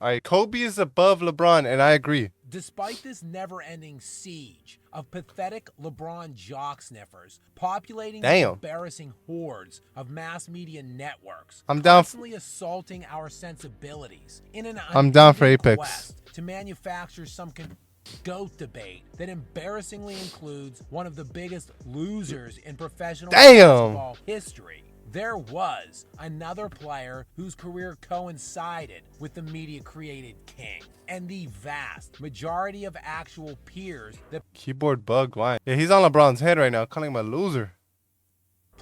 All right, Kobe is above LeBron, and I agree. Despite this never-ending siege of pathetic LeBron jock sniffers populating the Damn. embarrassing hordes of mass media networks, I'm down constantly assaulting our sensibilities in an I'm down for unending Apex. quest to manufacture some GOAT debate that embarrassingly includes one of the biggest losers in professional basketball history. There was another player whose career coincided with the media-created king, and the vast majority of actual peers that Keyboard bug, why? Yeah, he's on LeBron's head right now, calling him a loser.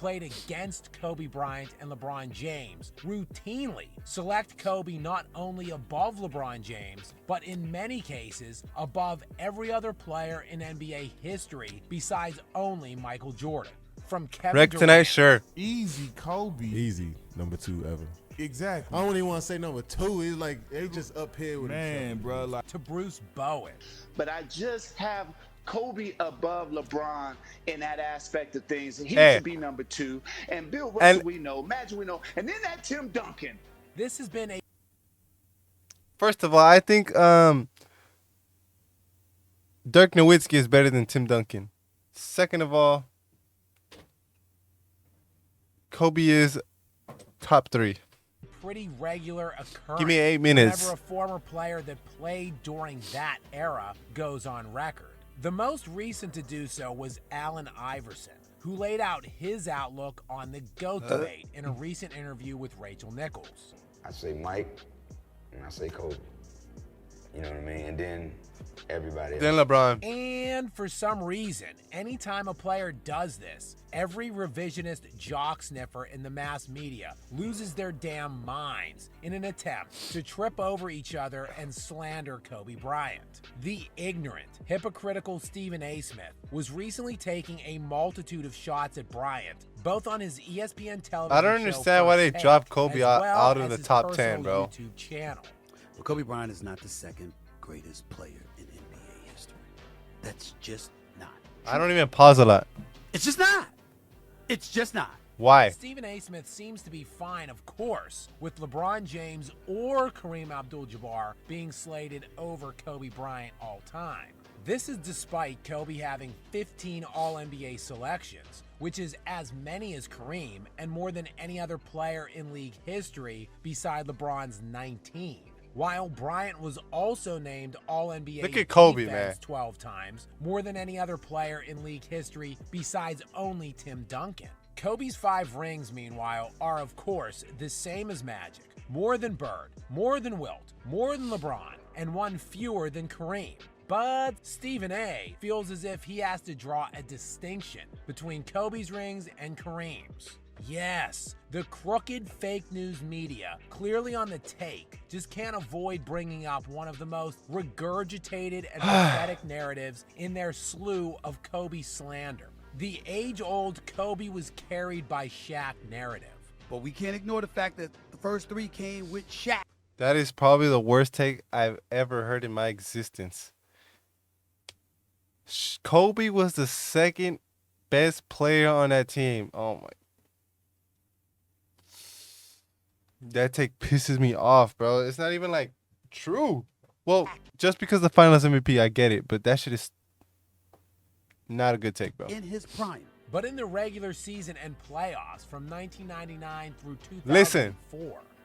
played against Kobe Bryant and LeBron James routinely select Kobe not only above LeBron James, but in many cases above every other player in NBA history besides only Michael Jordan. From Kevin Rick Durant, tonight, sure. Easy, Kobe. Easy, number 2 ever. Exactly. I don't even want to say number 2. It's like they just up here with Man, bro, like to Bruce Bowen. But I just have Kobe above LeBron in that aspect of things. He Hey. should be number 2. And Bill Russell, And- we know. Magic, we know. And then that Tim Duncan. This has been a First of all, I think Dirk Nowitzki is better than Tim Duncan. Second of all, Kobe is top 3. pretty regular occurrence. Give me 8 minutes. Whenever a former player that played during that era goes on record. The most recent to do so was Allen Iverson, who laid out his outlook on the GOAT debate in a recent interview with Rachel Nichols. I say Mike, and I say Kobe. You know what I mean? And then everybody else. Then LeBron. And for some reason, anytime a player does this, every revisionist jock sniffer in the mass media loses their damn minds in an attempt to trip over each other and slander Kobe Bryant. The ignorant, hypocritical Stephen A. Smith was recently taking a multitude of shots at Bryant, both on his ESPN television I don't show understand why they First dropped Take, Kobe as out well of the as his top personal 10, bro. YouTube channel. But Kobe Bryant is not the second greatest player in NBA history. That's just not true. I don't even pause a lot. It's just not. It's just not. Why? Stephen A. Smith seems to be fine, of course, with LeBron James or Kareem Abdul-Jabbar being slated over Kobe Bryant all time. This is despite Kobe having 15 All-NBA selections, which is as many as Kareem and more than any other player in league history beside LeBron's 19. While Bryant was also named All-NBA Look at Kobe, defense man. 12 times, more than any other player in league history besides only Tim Duncan. Kobe's 5 rings, meanwhile, are of course the same as Magic. More than Bird, more than Wilt, more than LeBron, and 1 fewer than Kareem. But Stephen A. feels as if he has to draw a distinction between Kobe's rings and Kareem's. Yes, the crooked fake news media, clearly on the take, just can't avoid bringing up one of the most regurgitated and pathetic narratives in their slew of Kobe slander. The age-old Kobe was carried by Shaq narrative. But we can't ignore the fact that the first 3 came with Shaq. That is probably the worst take I've ever heard in my existence. Kobe was the second best player on that team. Oh my. That take pisses me off, bro. It's not even like true. Well, just because the finals MVP, I get it, but that shit is not a good take, bro. In his prime. But in the regular season and playoffs from 1999 through 2004, Listen.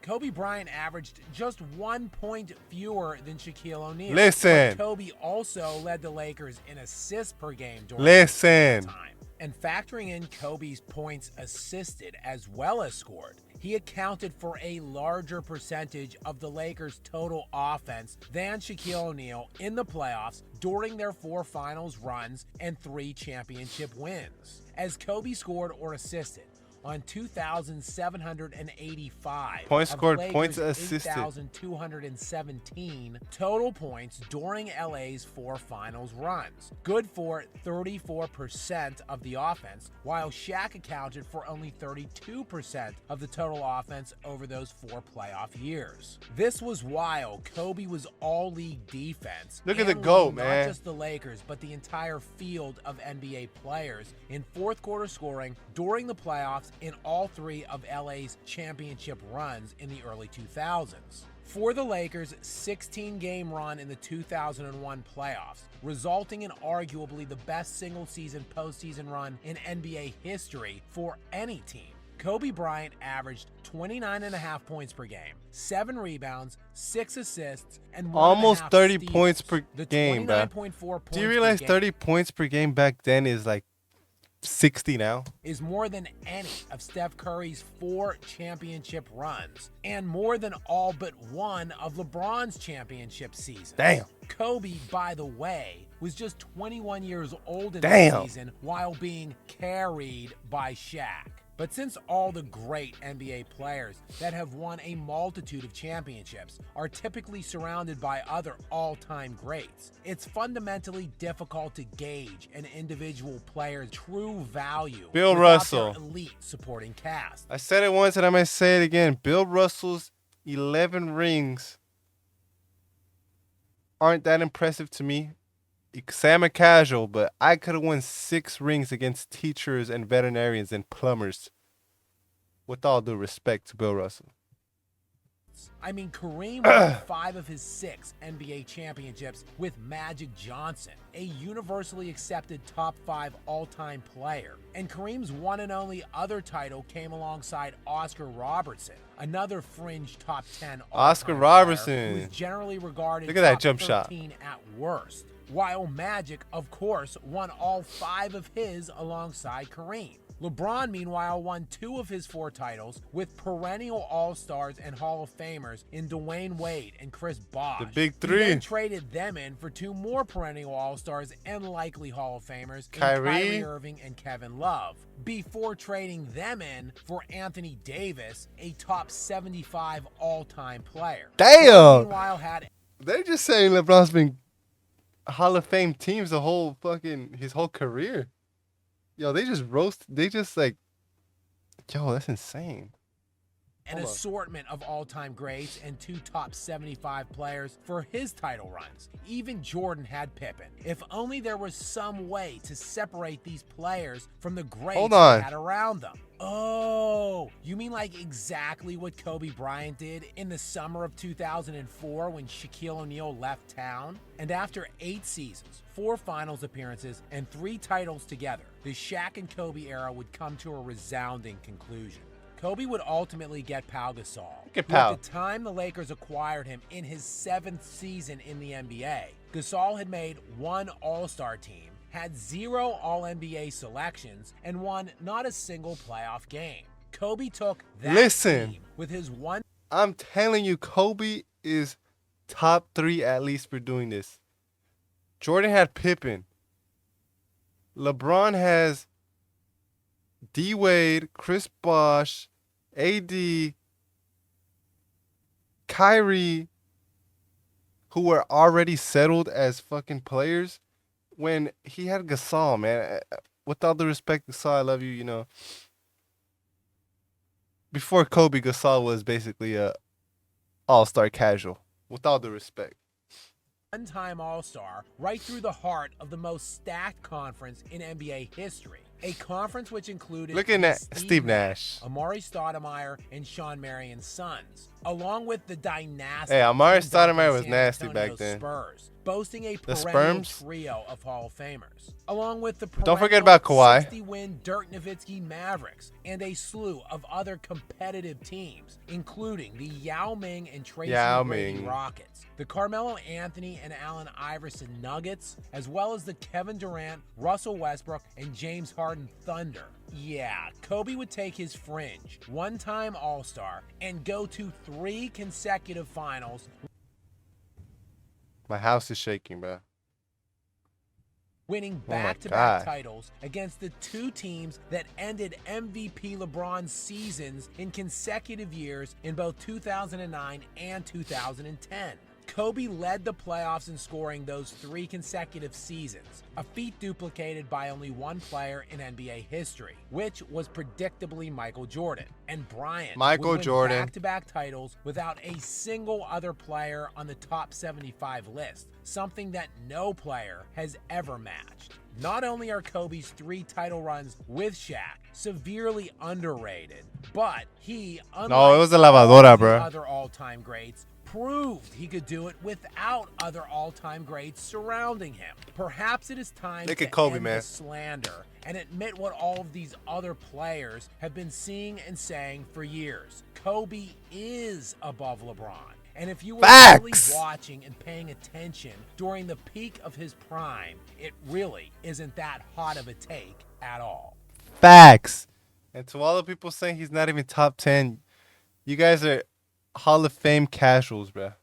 Kobe Bryant averaged just 1 point fewer than Shaquille O'Neal. Listen. But Kobe also led the Lakers in assists per game during Listen. that time. And factoring in Kobe's points assisted as well as scored, he accounted for a larger percentage of the Lakers' total offense than Shaquille O'Neal in the playoffs during their 4 finals runs and 3 championship wins. As Kobe scored or assisted on 2,785 Points of scored, Lakers' points assisted. 8,217 total points during LA's 4 finals runs. Good for 34% of the offense, while Shaq accounted for only 32% of the total offense over those 4 playoff years. This was while Kobe was all-league defense. Look at the and GOAT, leading man. Not just the Lakers, but the entire field of NBA players in fourth quarter scoring during the playoffs in all 3 of LA's championship runs in the early 2000s. For the Lakers' 16-game run in the 2001 playoffs, resulting in arguably the best single-season postseason run in NBA history for any team, Kobe Bryant averaged 29.5 points per game, 7 rebounds, 6 assists, and almost 1.5 30 steals. points per The game, bro. 29.4 points Do you realize per game 30 points per game back then is like 60 now? is more than any of Steph Curry's 4 championship runs and more than all but one of LeBron's championship seasons. Damn. Kobe, by the way, was just 21 years old in Damn. the season while being carried by Shaq. But since all the great NBA players that have won a multitude of championships are typically surrounded by other all-time greats, it's fundamentally difficult to gauge an individual player's true value Bill without Russell. their elite supporting cast. I said it once and I might say it again. Bill Russell's 11 rings aren't that impressive to me. Say I'm a casual, but I could have won 6 rings against teachers and veterinarians and plumbers. With all due respect to Bill Russell. I mean, Kareem won 5 of his 6 NBA championships with Magic Johnson, a universally accepted top 5 all-time player. And Kareem's one and only other title came alongside Oscar Robertson, another fringe top 10 Oscar all-time Robertson. player who is generally regarded Look at that top jump shot. 13 at worst. While Magic, of course, won all 5 of his alongside Kareem. LeBron, meanwhile, won 2 of his 4 titles with perennial All-Stars and Hall of Famers in Dwayne Wade and Chris Bosh. The big He 3. then traded them in for 2 more perennial All-Stars and likely Hall of Famers in Kyrie. Kyrie Irving and Kevin Love, before trading them in for Anthony Davis, a top 75 all-time player. Damn! Meanwhile, had They're just saying LeBron's been Hall of Fame teams his whole career. Yo, they just like, yo, that's insane. an Hold on. assortment of all-time greats and 2 top 75 players for his title runs. Even Jordan had Pippen. If only there was some way to separate these players from the greats Hold on. they had around them. Oh, you mean like exactly what Kobe Bryant did in the summer of 2004 when Shaquille O'Neal left town? And after 8 seasons, 4 finals appearances, and 3 titles together, the Shaq and Kobe era would come to a resounding conclusion. Kobe would ultimately get Pau Gasol. Get who Pau. At the time the Lakers acquired him in his 7th season in the NBA, Gasol had made 1 All-Star team, had 0 All-NBA selections, and won not a single playoff game. Kobe took that Listen. team with his one I'm telling you, Kobe is top 3 at least for doing this. Jordan had Pippen. LeBron has D Wade, Chris Bosh, AD, Kyrie, who were already settled as fucking players. When he had Gasol, man, with all the respect, Gasol, I love you, you know. Before Kobe, Gasol was basically a all-star casual, with all the respect. one-time All-Star right through the heart of the most stacked conference in NBA history. A conference which included Looking at Steve Nash. Amari Stoudemire, and Sean Marion's sons, along with the dynastic Hey, Amari Tim Duncan Stoudemire was San nasty Antonio back then. Spurs, boasting a The perennial Sperms? trio of Hall of Famers, along with the Don't forget about Kawhi. 60-win Dirk Nowitzki Mavericks, and a slew of other competitive teams, including the Yao Ming and Tracy Yao Brady Ming. Rockets, the Carmelo Anthony and Allen Iverson Nuggets, as well as the Kevin Durant, Russell Westbrook, and James Harden Thunder. Yeah, Kobe would take his fringe, one-time All-Star, and go to 3 consecutive finals, My house is shaking, bro. winning Oh my back-to-back God. titles against the 2 teams that ended MVP LeBron's seasons in consecutive years in both 2009 and 2010. Kobe led the playoffs in scoring those 3 consecutive seasons, a feat duplicated by only one player in NBA history, which was predictably Michael Jordan. And Bryant Michael would win Jordan. back-to-back titles without a single other player on the top 75 list, something that no player has ever matched. Not only are Kobe's 3 title runs with Shaq severely underrated, but he, unlike No, it was a all lavadora, of the bro. other all-time greats, proved he could do it without other all-time greats surrounding him. Perhaps it is time Look to at Kobe, end man. the slander and admit what all of these other players have been seeing and saying for years. Kobe is above LeBron. And if you were really Facts. watching and paying attention during the peak of his prime, it really isn't that hot of a take at all. Facts. And to all the people saying he's not even top 10, you guys are Hall of Fame casuals, bruh.